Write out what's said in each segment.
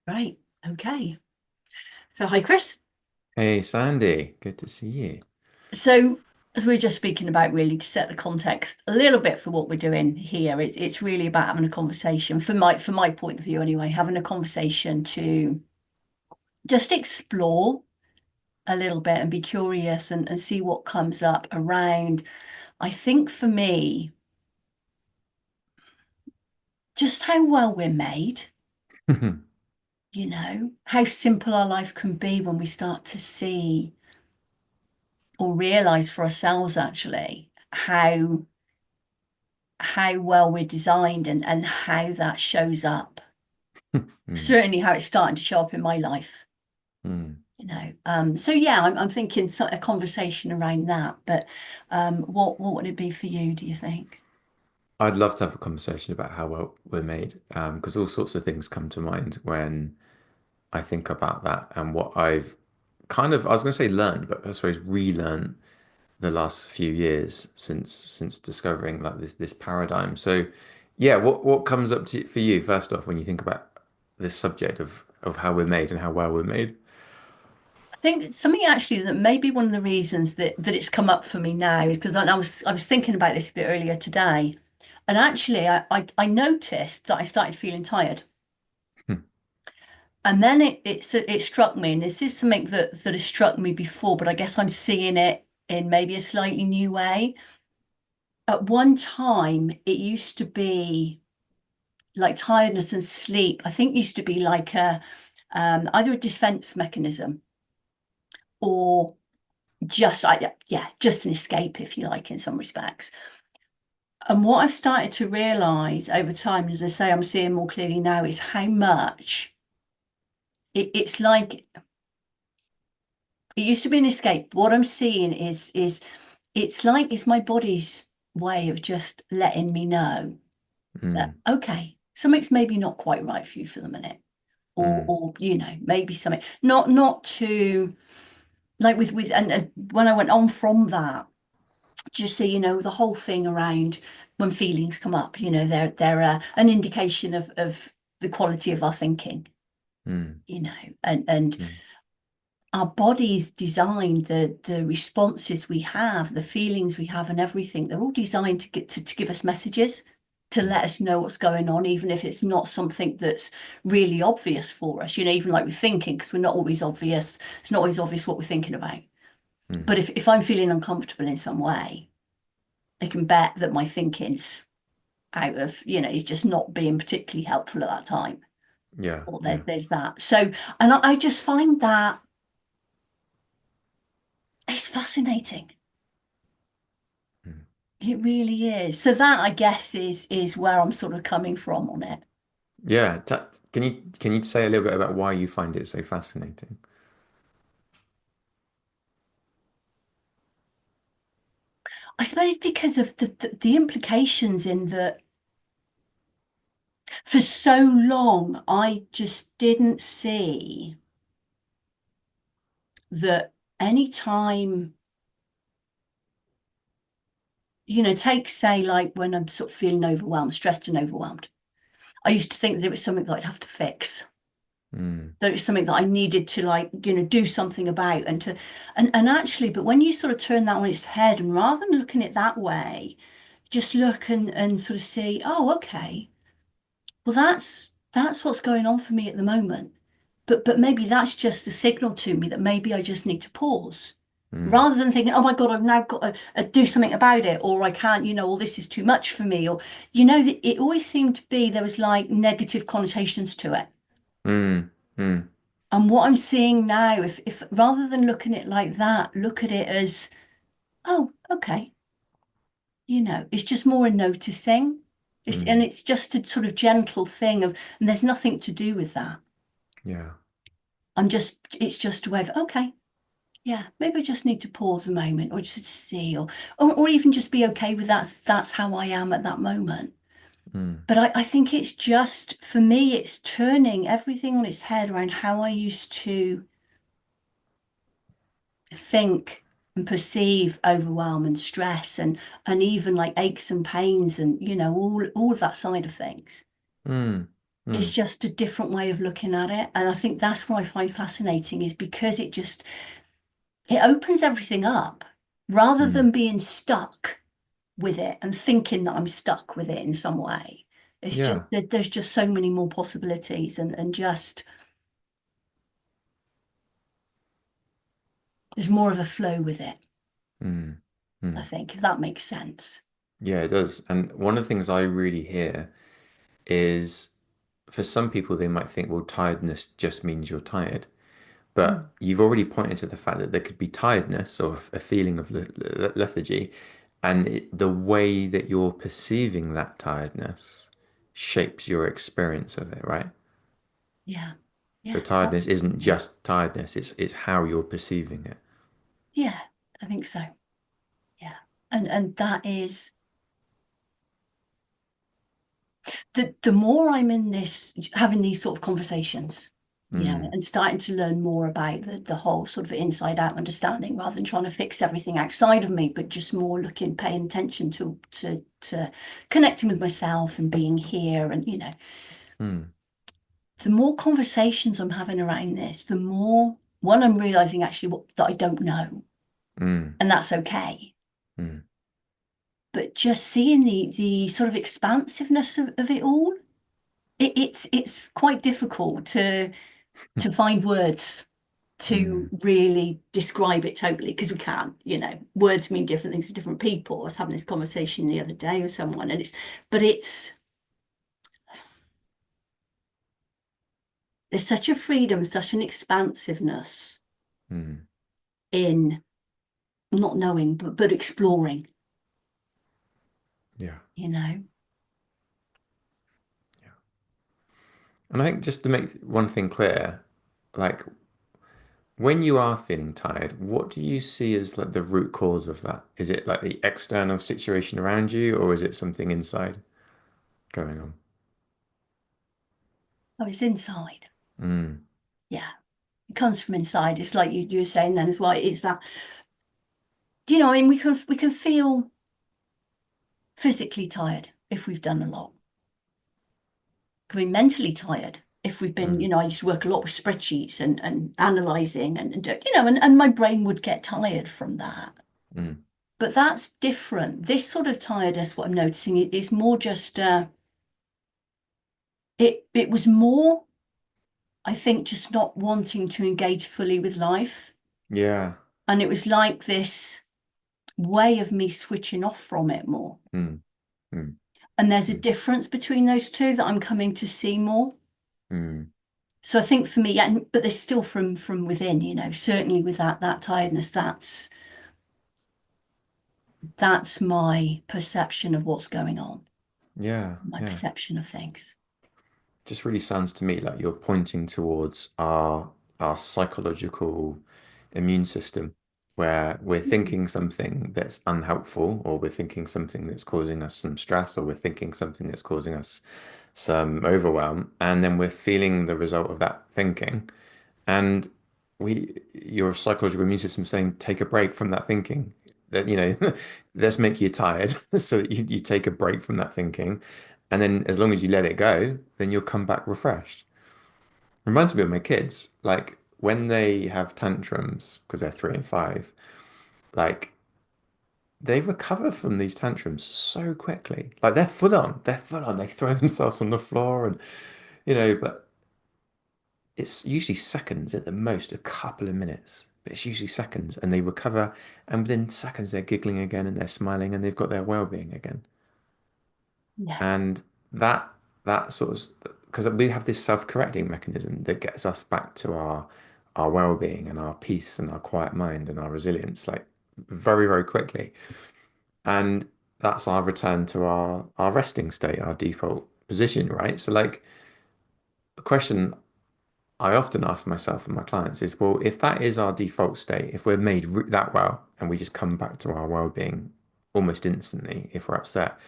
Right. Okay. So, hi, Chris. Hey Sandy, good to see you. So, as we are just speaking about, really to set the context a little bit for what we're doing here, it's really about having a conversation from my point of view anyway, having a conversation to just explore a little bit and be curious and see what comes up around. I think for me, just how well we're made, how simple our life can be when we start to see or realize for ourselves actually how well we're designed and how that shows up. Mm, Certainly how it's starting to show up in my life, mm. So yeah, I'm thinking a conversation around that. But what would it be for you, do you think? I'd love to have a conversation about how well we're made, because all sorts of things come to mind when I think about that and what I've I was going to say learned, but I suppose relearned the last few years since discovering like this paradigm. So, yeah, what comes up for you first off when you think about this subject of how we're made and how well we're made? I think it's something actually that maybe one of the reasons that it's come up for me now is because I was thinking about this a bit earlier today, and actually I noticed that I started feeling tired. And then it struck me, and this is something that has struck me before, but I guess I'm seeing it in maybe a slightly new way. At one time, it used to be like tiredness and sleep, I think used to be like a either a defense mechanism or just an escape, if you like, in some respects. And what I've started to realize over time, as I say, I'm seeing more clearly now, is how much it's like it used to be an escape. What I'm seeing is it's like it's my body's way of just letting me know that Mm, okay, something's maybe not quite right for you for the minute. mm, Or maybe something not to like with and when I went on from that, just so the whole thing around when feelings come up, they're an indication of the quality of our thinking, mm, and mm, our bodies designed the responses we have, the feelings we have, and everything. They're all designed to get to give us messages, to mm, let us know what's going on, even if it's not something that's really obvious for us. Even like we're thinking, because we're not always obvious. It's not always obvious what we're thinking about. mm. But if I'm feeling uncomfortable in some way, I can bet that my thinking's out of, it's just not being particularly helpful at that time. Yeah, Or there's yeah. there's that. So, and I just find that it's fascinating. Mm. It really is. So that I guess is where I'm sort of coming from on it. Yeah, can you say a little bit about why you find it so fascinating? I suppose because of the implications in that for so long I just didn't see that any time, take say like when I'm sort of feeling overwhelmed, stressed and overwhelmed. I used to think that it was something that I'd have to fix, Mm, that it's something that I needed to like, do something about and actually, but when you sort of turn that on its head and rather than looking at it that way, just look and sort of see, oh, okay, well that's what's going on for me at the moment. But maybe that's just a signal to me that maybe I just need to pause. mm, Rather than thinking, oh my God, I've now got to do something about it, or I can't, or this is too much for me, or, it always seemed to be there was like negative connotations to it. mm, mm, And what I'm seeing now, if rather than looking at it like that, look at it as, oh, okay, it's just more a noticing. And mm. it's just a sort of gentle thing and there's nothing to do with that. Yeah. It's just a way of, okay, yeah, maybe I just need to pause a moment or just see, or even just be okay with that. That's how I am at that moment. Mm, But I think it's just, for me, it's turning everything on its head around how I used to think and perceive overwhelm and stress and even like aches and pains and all of that side of things. mm. It's Mm. just a different way of looking at it. And I think that's what I find fascinating is because it opens everything up rather Mm. than being stuck with it and thinking that I'm stuck with it in some way. It's just Yeah. that there's just so many more possibilities and just there's more of a flow with it, Mm. I Mm. think, if that makes sense. Yeah, it does. And one of the things I really hear is for some people, they might think, well, tiredness just means you're tired. Mm. But you've already pointed to the fact that there could be tiredness or a feeling of lethargy, and the way that you're perceiving that tiredness shapes your experience of it, right? Yeah. So Yeah. tiredness isn't Absolutely. just tiredness, it's how you're perceiving it. Yeah, I think so. Yeah. And that is the more I'm in this, having these sort of conversations, Mm, and starting to learn more about the whole sort of inside out understanding rather than trying to fix everything outside of me, but just more looking, paying attention to connecting with myself and being here. And, mm, the more conversations I'm having around this, the more one I'm realizing actually that I don't know, mm, and that's okay. mm, But just seeing the sort of expansiveness of it all, it's quite difficult to find words to mm. really describe it totally because we can't, words mean different things to different people. I was having this conversation the other day with someone, and but there's such a freedom, such an expansiveness Mm. in not knowing, but exploring, Yeah. you know. Yeah. And I think just to make one thing clear, like when you are feeling tired, what do you see as like the root cause of that? Is it like the external situation around you, or is it something inside going on? Oh, it's inside. Mm, Yeah, it comes from inside. It's like you were saying then as well. Is that I mean, we can feel physically tired if we've done a lot. Can be mentally tired if we've been, mm, I used to work a lot with spreadsheets and analyzing and my brain would get tired from that. mm. But that's different. This sort of tiredness, what I'm noticing is more just it was more, I think, just not wanting to engage fully with life. Yeah. And it was like this way of me switching off from it more. Mm, mm, And there's a mm, difference between those two that I'm coming to see more. mm. So I think for me, yeah, but there's still from within, certainly with that tiredness, that's my perception of what's going on, Yeah, my yeah. perception of things. Just really sounds to me like you're pointing towards our psychological immune system, where we're Mm. thinking something that's unhelpful, or we're thinking something that's causing us some stress, or we're thinking something that's causing us some overwhelm, and then we're feeling the result of that thinking. And your psychological immune system saying, take a break from that thinking. That, let's make you tired so that you take a break from that thinking. And then as long as you let it go, then you'll come back refreshed. Reminds me of my kids. Like when they have tantrums, because they're 3 and 5, like they recover from these tantrums so quickly. Like they're full on, they throw themselves on the floor and but it's usually seconds at the most, a couple of minutes, but it's usually seconds, and they recover, and within seconds they're giggling again and they're smiling and they've got their well-being again. Yeah. And that sort of because we have this self-correcting mechanism that gets us back to our well-being and our peace and our quiet mind and our resilience like very, very quickly. And that's our return to our resting state, our default position, right? So like the question I often ask myself and my clients is, well, if that is our default state, if we're made that well and we just come back to our well-being almost instantly if we're upset,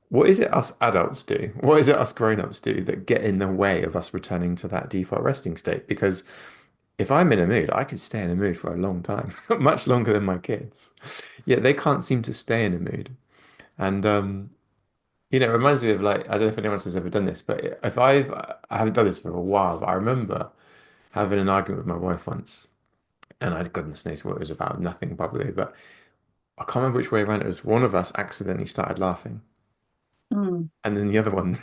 what is it us adults do? What is it us grown-ups do that get in the way of us returning to that default resting state? Because if I'm in a mood, I could stay in a mood for a long time, much longer than my kids. Yet they can't seem to stay in a mood. And it reminds me of like I don't know if anyone else has ever done this, but if I haven't done this for a while, but I remember having an argument with my wife once, and I goodness knows what it was about, nothing probably, but I can't remember which way around it was. One of us accidentally started laughing, Mm, and then the other one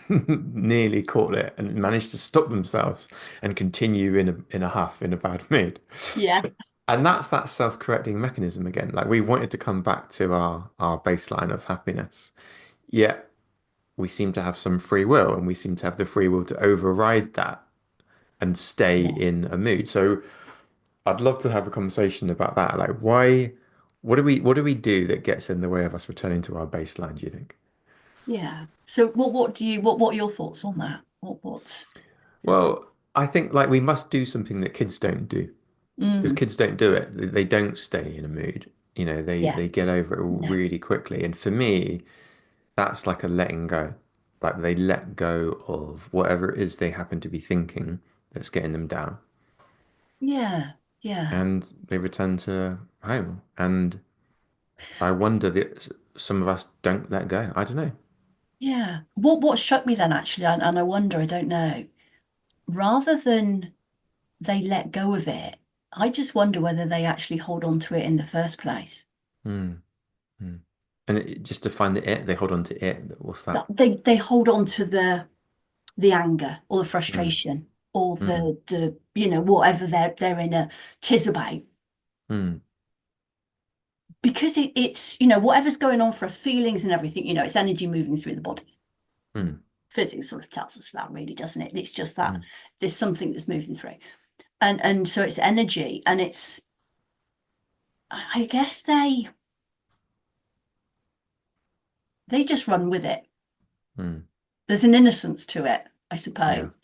nearly caught it and managed to stop themselves and continue in a huff, in a bad mood. yeah, And that's that self-correcting mechanism again. Like we wanted to come back to our baseline of happiness, yet we seem to have some free will, and we seem to have the free will to override that and stay yeah, in a mood. So I'd love to have a conversation about that. Like why, what do we do that gets in the way of us returning to our baseline, do you think? yeah. So what are your thoughts on that? What's Well, I think like we must do something that kids don't do. Because mm, kids don't do it. They don't stay in a mood. They yeah, they get over it no. really quickly. And for me, that's like a letting go. Like they let go of whatever it is they happen to be thinking that's getting them down. Yeah, yeah, And they return to home. And I wonder that some of us don't let go. I don't know. yeah. What struck me then actually, and I wonder, I don't know, rather than they let go of it, I just wonder whether they actually hold on to it in the first place. Hmm. Hmm. And just to find the it, they hold on to it. What's That that? they hold on to the anger or the Hmm. frustration or Hmm. the whatever they're in a tiz about, Hmm. because it's whatever's going on for us, feelings and everything, it's energy moving through the body. Hmm. Physics sort of tells us that, really, doesn't it? It's just that Hmm. there's something that's moving through, and so it's energy, and it's, I guess they just run with it. Hmm. There's an innocence to it, I Yeah. suppose,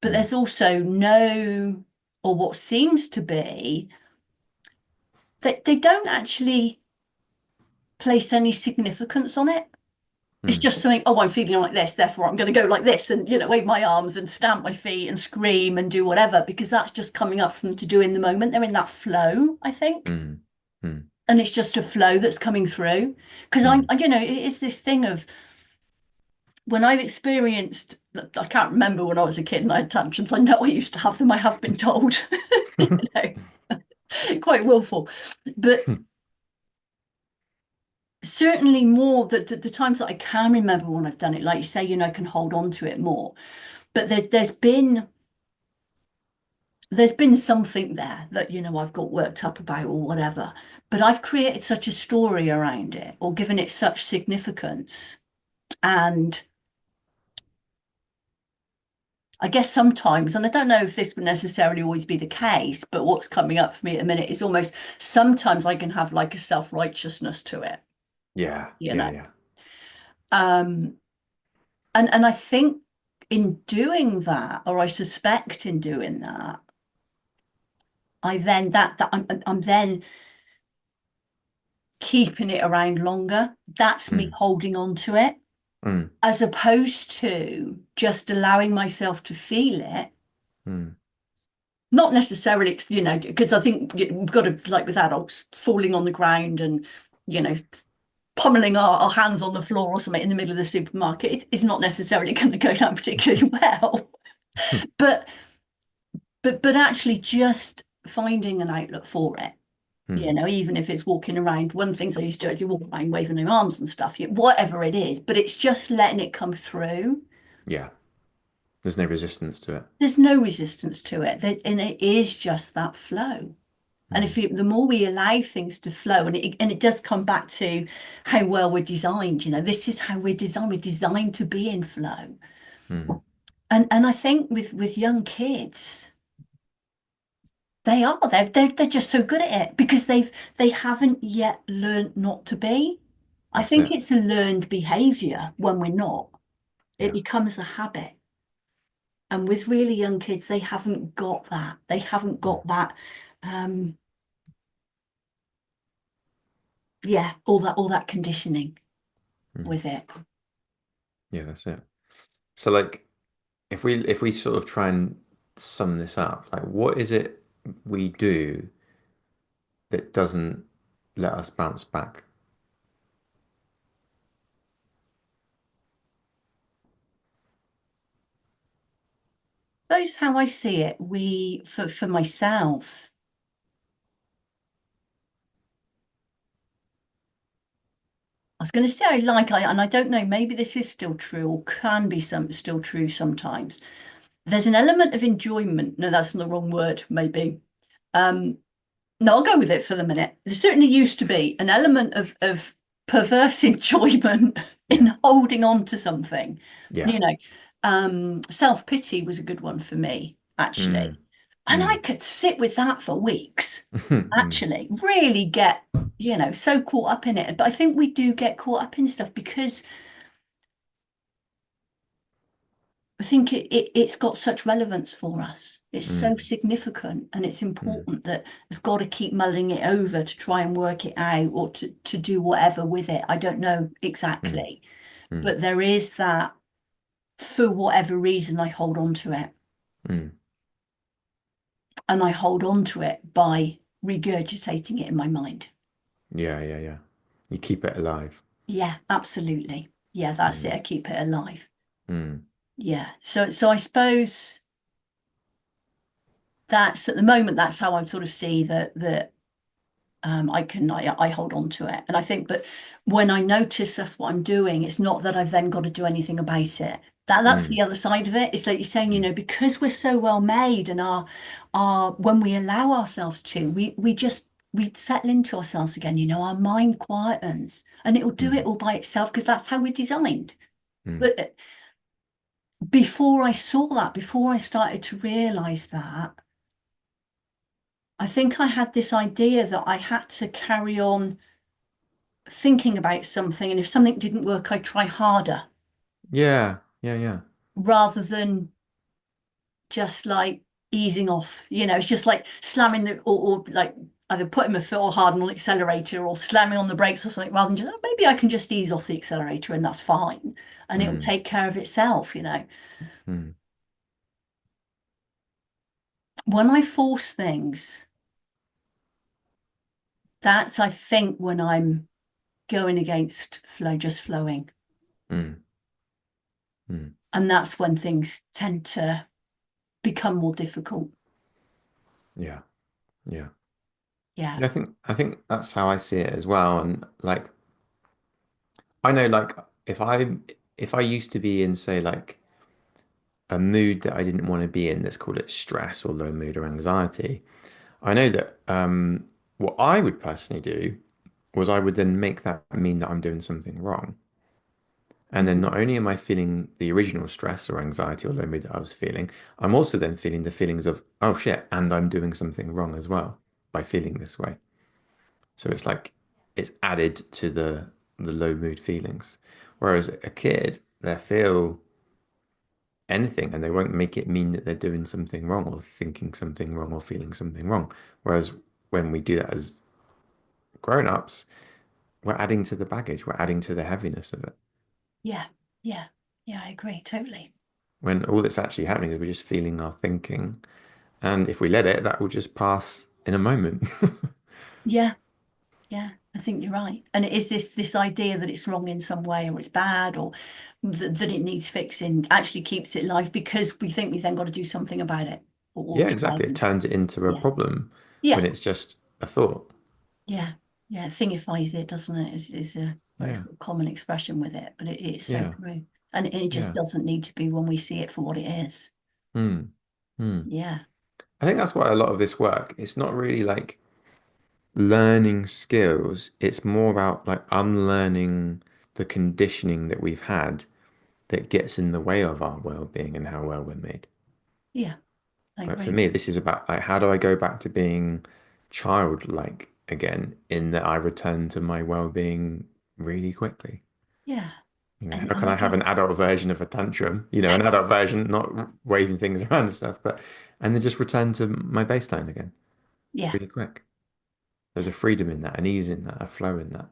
but Hmm. there's also no, or what seems to be, that they don't actually place any significance on it. It's Hmm. just something, oh, I'm feeling like this, therefore I'm going to go like this and, wave my arms and stamp my feet and scream and do whatever, because that's just coming up for them to do in the moment. They're in that flow, I think. Hmm. Hmm. And it's just a flow that's coming through. Because Hmm. it is this thing of when I've experienced, I can't remember when I was a kid and I had tantrums. I know I used to have them, I have been told, know, quite willful. But certainly more the times that I can remember when I've done it, like you say, I can hold on to it more. But there's been something there that I've got worked up about or whatever. But I've created such a story around it or given it such significance. And I guess sometimes, and I don't know if this would necessarily always be the case, but what's coming up for me at the minute is almost sometimes I can have like a self-righteousness to it, Yeah. you Yeah. know. Yeah. Um, and I think in doing that, or I suspect in doing that, I then that I'm then keeping it around longer. That's me Hmm. holding on to it, Hmm. as opposed to just allowing myself to feel it. Hmm. Not necessarily, because I think we've got to, like with adults, falling on the ground and, you know, pummeling our hands on the floor or something in the middle of the supermarket is not necessarily going to go down particularly well. But but actually just finding an outlet for it, Hmm. even if it's walking around. One of the things I used to do, if you walk around waving your arms and stuff, whatever it is, but it's just letting it come through. Yeah. There's no resistance to it. There's no resistance to it, and it is just that flow. And Hmm. the more we allow things to flow, and it does come back to how well we're designed. This is how we're designed. We're designed to be in flow. Hmm. And I think with young kids, they are. They're just so good at it because they haven't yet learned not to be. I That's think it. it's a learned behavior when we're not. It Yeah. becomes a habit. And with really young kids, they haven't got that. They haven't Hmm. got that. Um, yeah, all that conditioning Hmm. with it. Yeah, that's it. So like if we sort of try and sum this up, like what is it we do that doesn't let us bounce back? suppose how I see it, for myself, I was going to say and I don't know, maybe this is still true or can be still true sometimes. There's an element of enjoyment. No, that's the wrong word, maybe. Um, no, I'll go with it for the minute. There certainly used to be an element of perverse enjoyment Yeah. in holding on to something. Yeah. You know, self-pity was a good one for me, actually. Mm. And I Mm. could sit with that for weeks, Mm. actually, really get, so caught up in it. But I think we do get caught up in stuff because I think it's got such relevance for us. It's so Mm. significant and it's Mm. important that we've got to keep mulling it over to try and work it out or to do whatever with it. I don't know Mm. exactly, Mm. but there is that for whatever reason I hold on to it. Mm. And I hold on to it by regurgitating it in my mind. Yeah, yeah, yeah. You keep it alive. Yeah, absolutely. Yeah, that's it. Mm. I keep it alive. Mm. Yeah. So I suppose that's at the moment, that's how I sort of see that I hold on to it. And I think, but when I notice that's what I'm doing, it's not that I've then got to do anything about it. That's Mm. the other side of it. It's like you're saying, Mm. because we're so well made and our when we allow ourselves to, we settle into ourselves again, our mind quietens and it will do it Mm. all by itself because that's how we're designed. Mm. But before I saw that, before I started to realize that, I think I had this idea that I had to carry on thinking about something, and if something didn't work, I'd try harder Yeah, yeah, yeah. rather than just like easing off. It's just like slamming or like either putting my foot or hard on the accelerator or slamming on the brakes or something, rather than just, "Oh, maybe I can just ease off the accelerator and that's fine, and it will Mm. take care of itself." Mm. When I force things, that's, I think, when I'm going against flow, just flowing. Mm. Mm. And that's when things tend to become more difficult. Yeah, yeah. Yeah. Yeah, I think that's how I see it as well. And like I know like if I used to be in say like a mood that I didn't want to be in, let's call it stress or low mood or anxiety, I know that what I would personally do was I would then make that mean that I'm doing something wrong. And then not Mm. only am I feeling the original stress or anxiety or low mood that I was feeling, I'm also then feeling the feelings of, oh shit, and I'm doing something wrong as well by feeling this way. So it's like it's added to the low mood feelings. Whereas a kid, they feel anything and they won't make it mean that they're doing something wrong or thinking something wrong or feeling something wrong. Whereas when we do that as grown-ups, we're adding to the baggage, we're adding to the heaviness of it. Yeah. Yeah. Yeah, I agree totally. When all that's actually happening is we're just feeling our thinking. And if we let it, that will just pass in a moment. Yeah. Yeah. I think you're right. And it is this idea that it's wrong in some way or it's bad or that it needs fixing actually keeps it live because we think we then got to do something about it or Yeah, try exactly. It and turns it into a yeah. problem when Yeah. it's just a thought. Yeah. Yeah. Thingifies it, doesn't it? Is a very Yeah, sort of common expression with it, but it's so yeah, true. And it just yeah. doesn't need to be when we see it for what it is. Hmm. Hmm. Yeah. I think that's why a lot of this work, it's not really like learning skills. It's more about like unlearning the conditioning that we've had that gets in the way of our well-being and how well we're made. Yeah. I Like for agree. me, this is about like how do I go back to being childlike again in that I return to my well-being really quickly. Yeah. How And can I I have an guess, adult version of a tantrum? An adult version, not waving things around and stuff, but and then just return to my baseline again yeah. really quick. There's a freedom in that, an ease in that, a flow in that.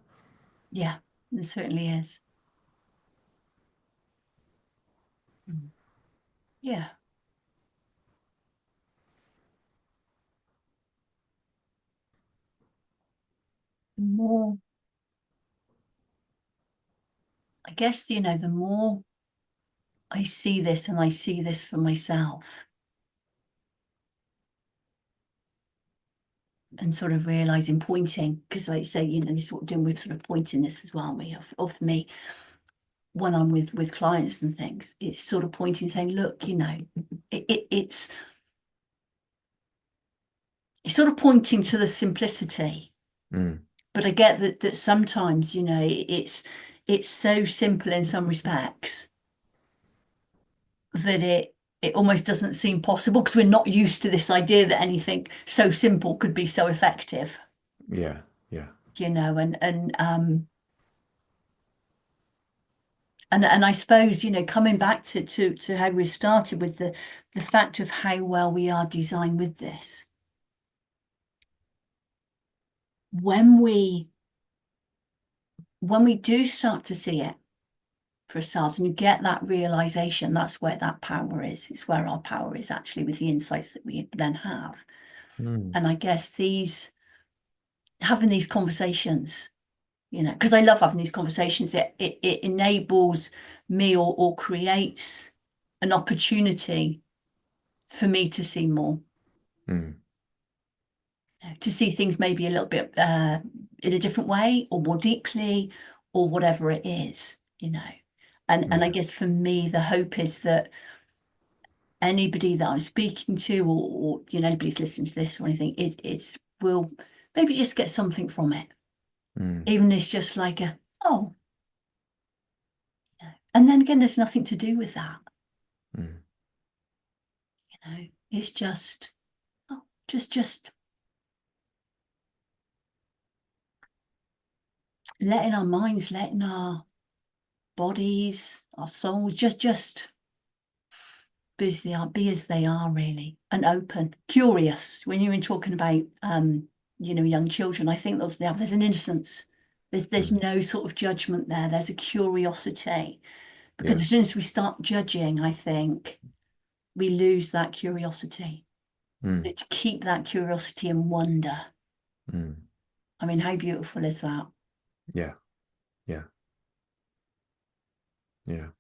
Yeah. It certainly is. Mm. Yeah. The more, I guess, the more I see this and I see this for myself, and sort of realizing pointing, because like you say, you know, this is what we're doing, we're sort of pointing this as well, aren't we? Of me, when I'm with clients and things, it's sort of pointing, saying, look, you know, it's sort of pointing to the simplicity. Mm. But I get that sometimes, you know, it's so simple in some respects that it almost doesn't seem possible, because we're not used to this idea that anything so simple could be so effective, Yeah. Yeah. you know, and I suppose, you know, coming back to how we started with the fact of how well we are designed with this. When we do start to see it for ourselves and get that realization, that's where that power is. It's where our power is, actually, with the insights that we then have. Mm. And I guess having these conversations, you know, because I love having these conversations, it enables me, or creates an opportunity for me to see more, Mm. to see things maybe a little bit in a different way, or more deeply, or whatever it is, you know. And I Yeah. guess for me, the hope is that anybody that I'm speaking to, or you know, anybody's listening to this or anything, it will maybe just get something from it, Mm. even if it's just like a, oh, you know. And then again, there's nothing to do with that, Mm. you know. It's just, oh, just letting our minds, letting our bodies, our souls, just be as they are, really, and open, curious. When you're talking about you know, young children, I think there's an innocence. There's Mm. no sort of judgment there. There's a curiosity, because Yeah. as soon as we start judging, I think we lose that curiosity. Mm. But to keep that curiosity and wonder, Mm. I mean, how beautiful is that? Yeah. Yeah. Yeah.